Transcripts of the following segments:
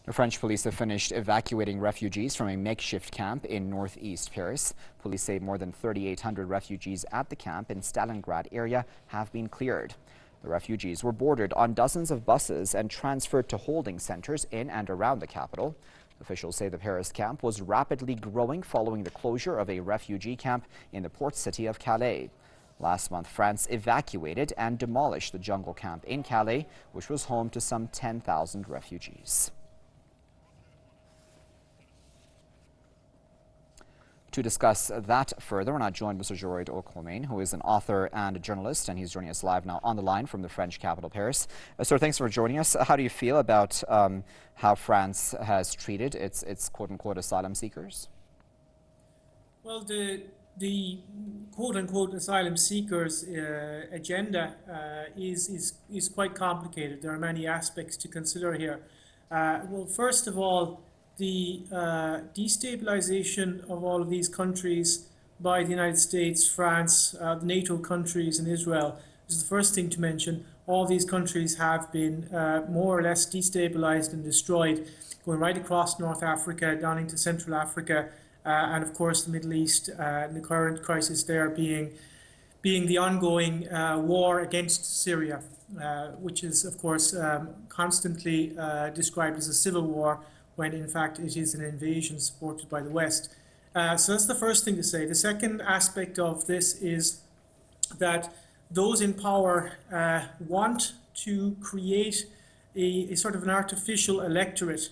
The French police have finished evacuating refugees from a makeshift camp in northeast Paris. Police say more than 3,800 refugees at the camp in Stalingrad area have been cleared. The refugees were boarded on dozens of buses and transferred to holding centers in and around the capital. Officials say the Paris camp was rapidly growing following the closure of a refugee camp in the port city of Calais. Last month, France evacuated and demolished the jungle camp in Calais, which was home to some 10,000 refugees. To discuss that further, we're now joined by Mr. Gearóid Ó Colmáin, who is an author and a journalist, and he's joining us live now on the line from the French capital, Paris. Sir, thanks for joining us. How do you feel about how France has treated its quote-unquote asylum seekers? Well, the quote-unquote asylum seekers agenda is quite complicated. There are many aspects to consider here. Well, first of all, the destabilisation of all of these countries by the United States, France, the NATO countries and Israel is the first thing to mention. All these countries have been more or less destabilised and destroyed, going right across North Africa, down into Central Africa, and of course the Middle East, and the current crisis there being the ongoing war against Syria, which is of course constantly described as a civil war, when in fact it is an invasion supported by the West. So that's the first thing to say. The second aspect of this is that those in power want to create a sort of an artificial electorate.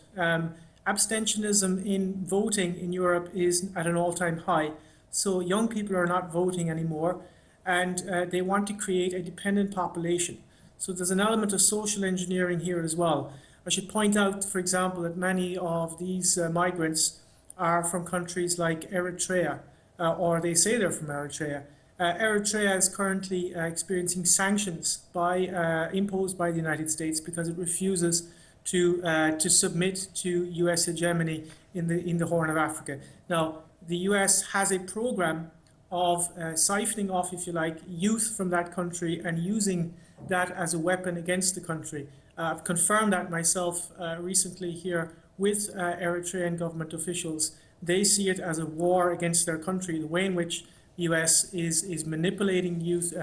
Abstentionism in voting in Europe is at an all-time high. So young people are not voting anymore, and they want to create a dependent population. So there's an element of social engineering here as well. I should point out, for example, that many of these migrants are from countries like Eritrea, or they say they're from Eritrea. Eritrea is currently experiencing sanctions imposed by the United States because it refuses to submit to U.S. hegemony in the Horn of Africa. Now, the U.S. has a program of siphoning off, if you like, youth from that country and using that as a weapon against the country. I've confirmed that myself recently here with Eritrean government officials. They see it as a war against their country, the way in which the US is manipulating youth,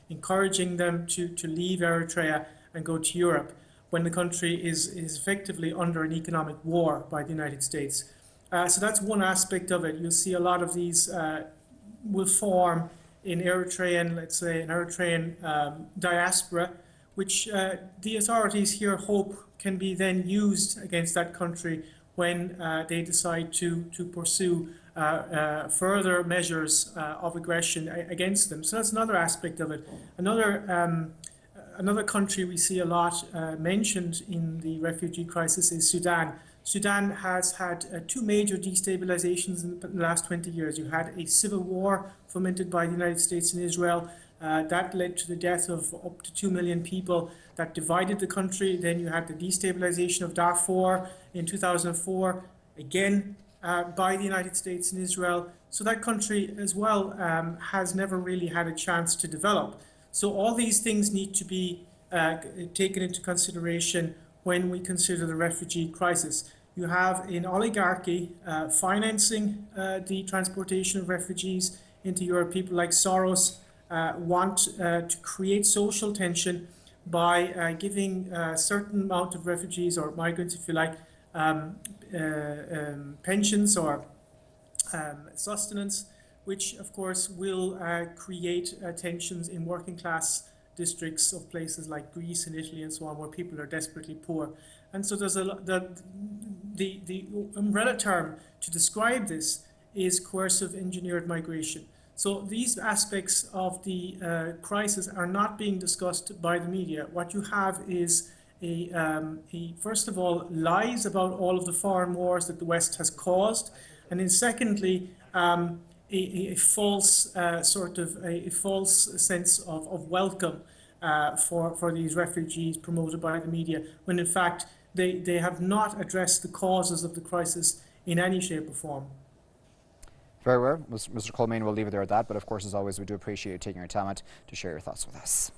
encouraging them to leave Eritrea and go to Europe, when the country is effectively under an economic war by the United States. So that's one aspect of it. You'll see a lot of these will form in Eritrean, let's say, an Eritrean diaspora, which the authorities here hope can be then used against that country when they decide to pursue further measures of aggression against them. So that's another aspect of it. Another country we see a lot mentioned in the refugee crisis is Sudan. Sudan has had two major destabilizations in the last 20 years. You had a civil war fomented by the United States and Israel. That led to the death of up to 2 million people. That divided the country. Then you had the destabilization of Darfur in 2004, again by the United States and Israel. So that country as well has never really had a chance to develop. So all these things need to be taken into consideration when we consider the refugee crisis. You have an oligarchy financing the transportation of refugees into Europe. People like Soros want to create social tension by giving a certain amount of refugees or migrants, if you like, pensions or sustenance, which of course will create tensions in working class districts of places like Greece and Italy and so on, where people are desperately poor. And so there's the umbrella term to describe this is coercive engineered migration. So these aspects of the crisis are not being discussed by the media. What you have is first of all, lies about all of the foreign wars that the West has caused, and then secondly, a false a false sense of welcome for these refugees promoted by the media, when in fact they have not addressed the causes of the crisis in any shape or form. Very well. Mr. Colmáin, we'll leave it there at that, but of course, as always, we do appreciate you taking your time out to share your thoughts with us.